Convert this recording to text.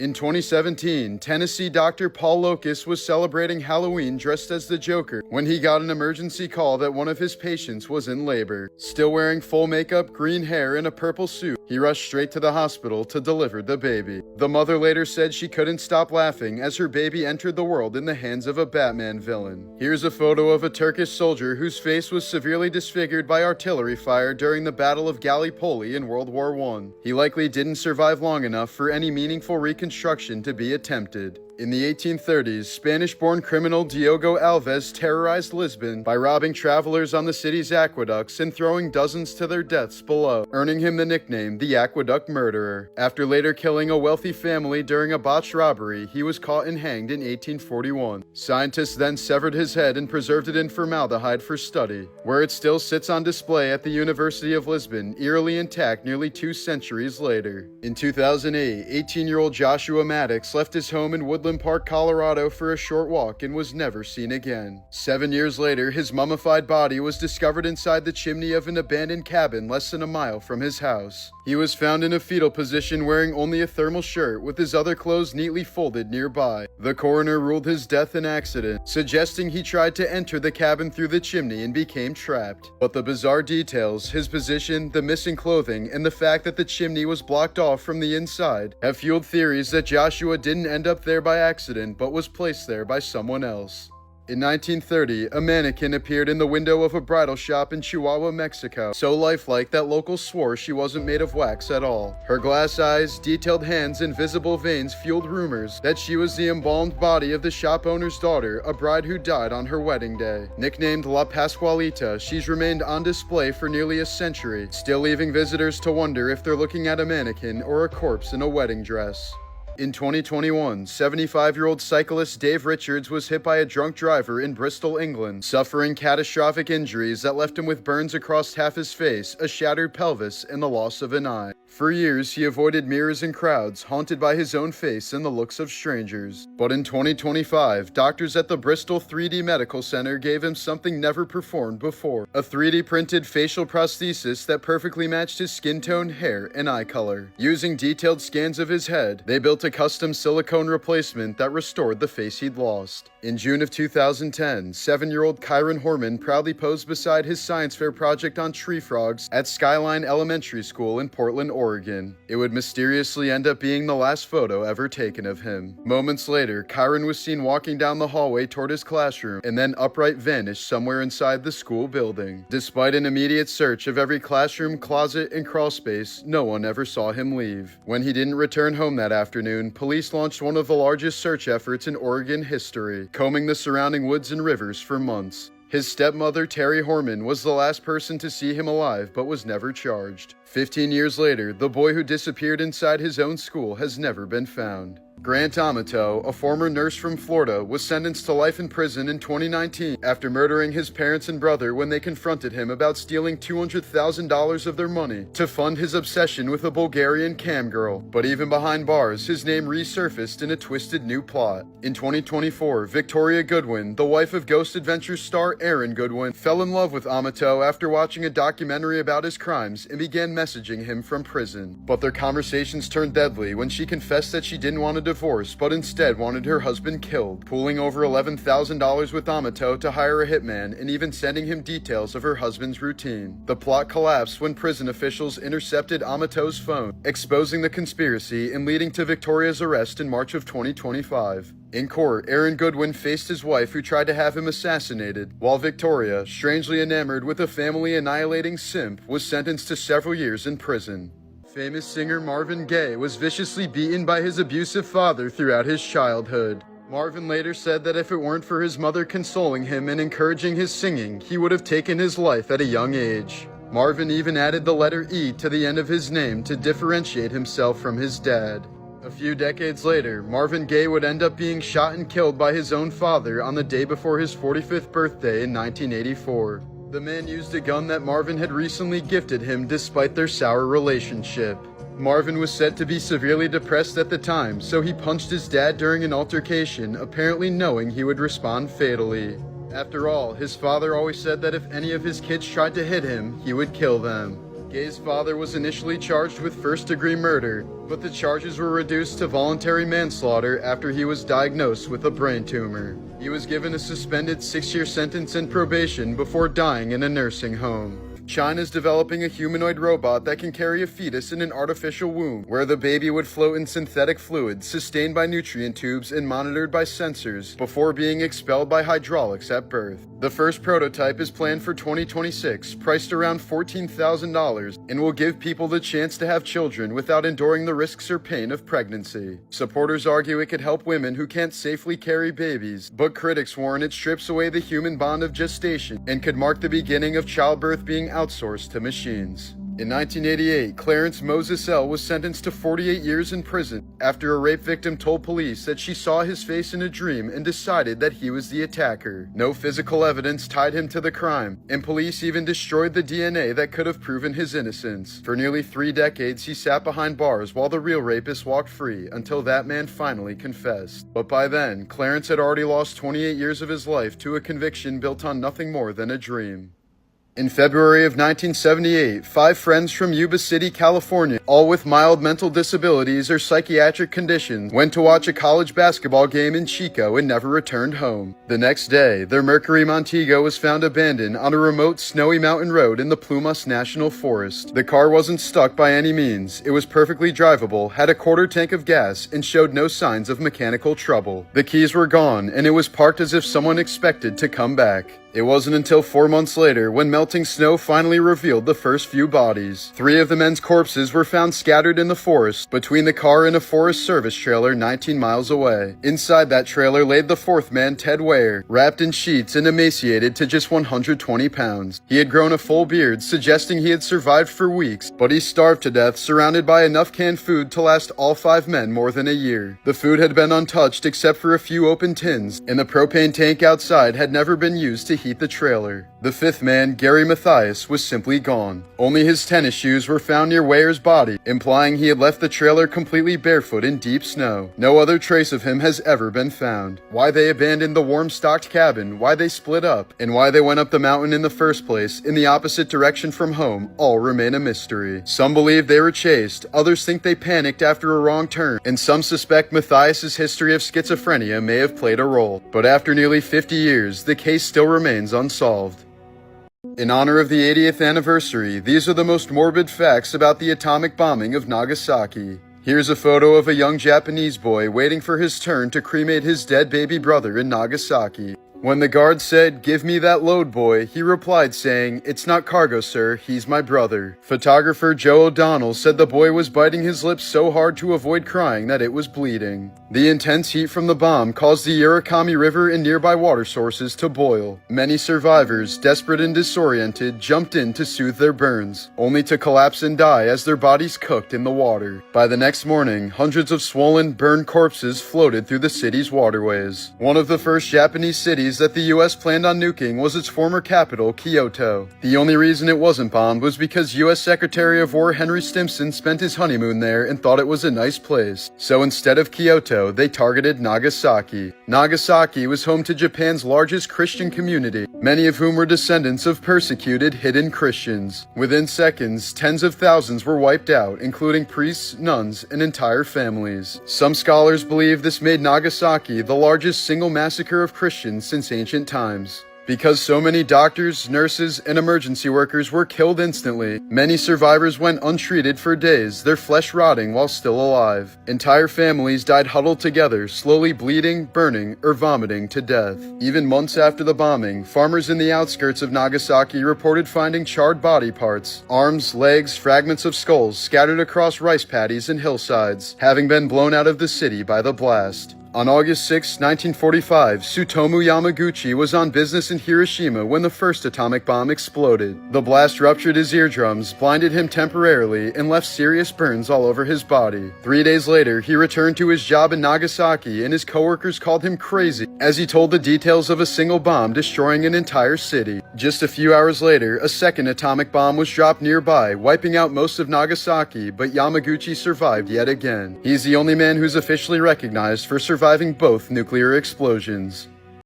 In 2017, Tennessee doctor Paul Locus was celebrating Halloween dressed as the Joker when he got an emergency call that one of his patients was in labor. Still wearing full makeup, green hair, and a purple suit, he rushed straight to the hospital to deliver the baby. The mother later said she couldn't stop laughing as her baby entered the world in the hands of a Batman villain. Here's a photo of a Turkish soldier whose face was severely disfigured by artillery fire during the Battle of Gallipoli in World War I. He likely didn't survive long enough for any meaningful reconstruction to be attempted. In the 1830s, Spanish-born criminal Diogo Alves terrorized Lisbon by robbing travelers on the city's aqueducts and throwing dozens to their deaths below, earning him the nickname the Aqueduct Murderer. After later killing a wealthy family during a botched robbery, he was caught and hanged in 1841. Scientists then severed his head and preserved it in formaldehyde for study, where it still sits on display at the University of Lisbon, eerily intact nearly 2 centuries later. In 2008, 18-year-old Joshua Maddox left his home in Woodland Park, Colorado for a short walk and was never seen again. 7 years later, his mummified body was discovered inside the chimney of an abandoned cabin less than a mile from his house. He was found in a fetal position wearing only a thermal shirt with his other clothes neatly folded nearby. The coroner ruled his death an accident, suggesting he tried to enter the cabin through the chimney and became trapped. But the bizarre details, his position, the missing clothing, and the fact that the chimney was blocked off from the inside have fueled theories that Joshua didn't end up there by accident but was placed there by someone else. In 1930, a mannequin appeared in the window of a bridal shop in Chihuahua, Mexico, so lifelike that locals swore she wasn't made of wax at all. Her glass eyes, detailed hands, and visible veins fueled rumors that she was the embalmed body of the shop owner's daughter, a bride who died on her wedding day. Nicknamed La Pascualita, she's remained on display for nearly a century, still leaving visitors to wonder if they're looking at a mannequin or a corpse in a wedding dress. In 2021, 75-year-old cyclist Dave Richards was hit by a drunk driver in Bristol, England, suffering catastrophic injuries that left him with burns across half his face, a shattered pelvis, and the loss of an eye. For years, he avoided mirrors and crowds, haunted by his own face and the looks of strangers. But in 2025, doctors at the Bristol 3D Medical Center gave him something never performed before, a 3D printed facial prosthesis that perfectly matched his skin tone, hair, and eye color. Using detailed scans of his head, they built a custom silicone replacement that restored the face he'd lost. In June of 2010, 7-year-old Kyron Horman proudly posed beside his science fair project on tree frogs at Skyline Elementary School in Portland, Oregon. It would mysteriously end up being the last photo ever taken of him. Moments later, Kyron was seen walking down the hallway toward his classroom and then upright vanished somewhere inside the school building. Despite an immediate search of every classroom, closet, and crawl space, no one ever saw him leave. When he didn't return home that afternoon, police launched one of the largest search efforts in Oregon history, combing the surrounding woods and rivers for months. His stepmother, Terry Horman, was the last person to see him alive but was never charged. 15 years later, the boy who disappeared inside his own school has never been found. Grant Amato, a former nurse from Florida, was sentenced to life in prison in 2019 after murdering his parents and brother when they confronted him about stealing $200,000 of their money to fund his obsession with a Bulgarian cam girl. But even behind bars, his name resurfaced in a twisted new plot. In 2024, Victoria Goodwin, the wife of Ghost Adventures star Aaron Goodwin, fell in love with Amato after watching a documentary about his crimes and began messaging him from prison. But their conversations turned deadly when she confessed that she didn't want to divorce, but instead wanted her husband killed, pooling over $11,000 with Amato to hire a hitman and even sending him details of her husband's routine. The plot collapsed when prison officials intercepted Amato's phone, exposing the conspiracy and leading to Victoria's arrest in March of 2025. In court, Aaron Goodwin faced his wife who tried to have him assassinated, while Victoria, strangely enamored with a family-annihilating simp, was sentenced to several years in prison. Famous singer Marvin Gaye was viciously beaten by his abusive father throughout his childhood. Marvin later said that if it weren't for his mother consoling him and encouraging his singing, he would have taken his life at a young age. Marvin even added the letter E to the end of his name to differentiate himself from his dad. A few decades later, Marvin Gaye would end up being shot and killed by his own father on the day before his 45th birthday in 1984. The man used a gun that Marvin had recently gifted him despite their sour relationship. Marvin was said to be severely depressed at the time, so he punched his dad during an altercation, apparently knowing he would respond fatally. After all, his father always said that if any of his kids tried to hit him, he would kill them. Gaye's father was initially charged with first-degree murder, but the charges were reduced to voluntary manslaughter after he was diagnosed with a brain tumor. He was given a suspended 6-year sentence and probation before dying in a nursing home. China's developing a humanoid robot that can carry a fetus in an artificial womb, where the baby would float in synthetic fluid sustained by nutrient tubes and monitored by sensors before being expelled by hydraulics at birth. The first prototype is planned for 2026, priced around $14,000, and will give people the chance to have children without enduring the risks or pain of pregnancy. Supporters argue it could help women who can't safely carry babies, but critics warn it strips away the human bond of gestation and could mark the beginning of childbirth being outsourced to machines. In 1988, Clarence Moses L. was sentenced to 48 years in prison after a rape victim told police that she saw his face in a dream and decided that he was the attacker. No physical evidence tied him to the crime, and police even destroyed the DNA that could have proven his innocence. For nearly 3 decades, he sat behind bars while the real rapist walked free until that man finally confessed. But by then, Clarence had already lost 28 years of his life to a conviction built on nothing more than a dream. In February of 1978, 5 friends from Yuba City, California, all with mild mental disabilities or psychiatric conditions, went to watch a college basketball game in Chico and never returned home. The next day, their Mercury Montego was found abandoned on a remote snowy mountain road in the Plumas National Forest. The car wasn't stuck by any means. It was perfectly drivable, had a quarter tank of gas, and showed no signs of mechanical trouble. The keys were gone, and it was parked as if someone expected to come back. It wasn't until 4 months later when melting snow finally revealed the first few bodies. 3 of the men's corpses were found scattered in the forest between the car and a Forest Service trailer 19 miles away. Inside that trailer laid the 4th man, Ted Ware, wrapped in sheets and emaciated to just 120 pounds. He had grown a full beard, suggesting he had survived for weeks, but he starved to death surrounded by enough canned food to last all 5 men more than a year. The food had been untouched except for a few open tins, and the propane tank outside had never been used to heat the trailer. The 5th man, Gary Mathias, was simply gone. Only his tennis shoes were found near Ware's body, implying he had left the trailer completely barefoot in deep snow. No other trace of him has ever been found. Why they abandoned the warm-stocked cabin, why they split up, and why they went up the mountain in the first place in the opposite direction from home all remain a mystery. Some believe they were chased, others think they panicked after a wrong turn, and some suspect Mathias's history of schizophrenia may have played a role. But after nearly 50 years, the case still remains unsolved. In honor of the 80th anniversary, these are the most morbid facts about the atomic bombing of Nagasaki. Here's a photo of a young Japanese boy waiting for his turn to cremate his dead baby brother in Nagasaki. When the guard said, "Give me that load, boy," he replied saying, "It's not cargo, sir, he's my brother." Photographer Joe O'Donnell said the boy was biting his lips so hard to avoid crying that it was bleeding. The intense heat from the bomb caused the Urakami River and nearby water sources to boil. Many survivors, desperate and disoriented, jumped in to soothe their burns, only to collapse and die as their bodies cooked in the water. By the next morning, hundreds of swollen, burned corpses floated through the city's waterways. One of the first Japanese cities that the US planned on nuking was its former capital, Kyoto. The only reason it wasn't bombed was because US Secretary of War Henry Stimson spent his honeymoon there and thought it was a nice place. So instead of Kyoto, they targeted Nagasaki. Nagasaki was home to Japan's largest Christian community, many of whom were descendants of persecuted, hidden Christians. Within seconds, tens of thousands were wiped out, including priests, nuns, and entire families. Some scholars believe this made Nagasaki the largest single massacre of Christians since ancient times. Because so many doctors, nurses, and emergency workers were killed instantly, many survivors went untreated for days, their flesh rotting while still alive. Entire families died huddled together, slowly bleeding, burning, or vomiting to death. Even months after the bombing, farmers in the outskirts of Nagasaki reported finding charred body parts, arms, legs, fragments of skulls scattered across rice paddies and hillsides, having been blown out of the city by the blast. On August 6, 1945, Tsutomu Yamaguchi was on business in Hiroshima when the first atomic bomb exploded. The blast ruptured his eardrums, blinded him temporarily, and left serious burns all over his body. 3 days later, he returned to his job in Nagasaki, and his coworkers called him crazy as he told the details of a single bomb destroying an entire city. Just a few hours later, a second atomic bomb was dropped nearby, wiping out most of Nagasaki, but Yamaguchi survived yet again. He's the only man who's officially recognized for surviving both nuclear explosions.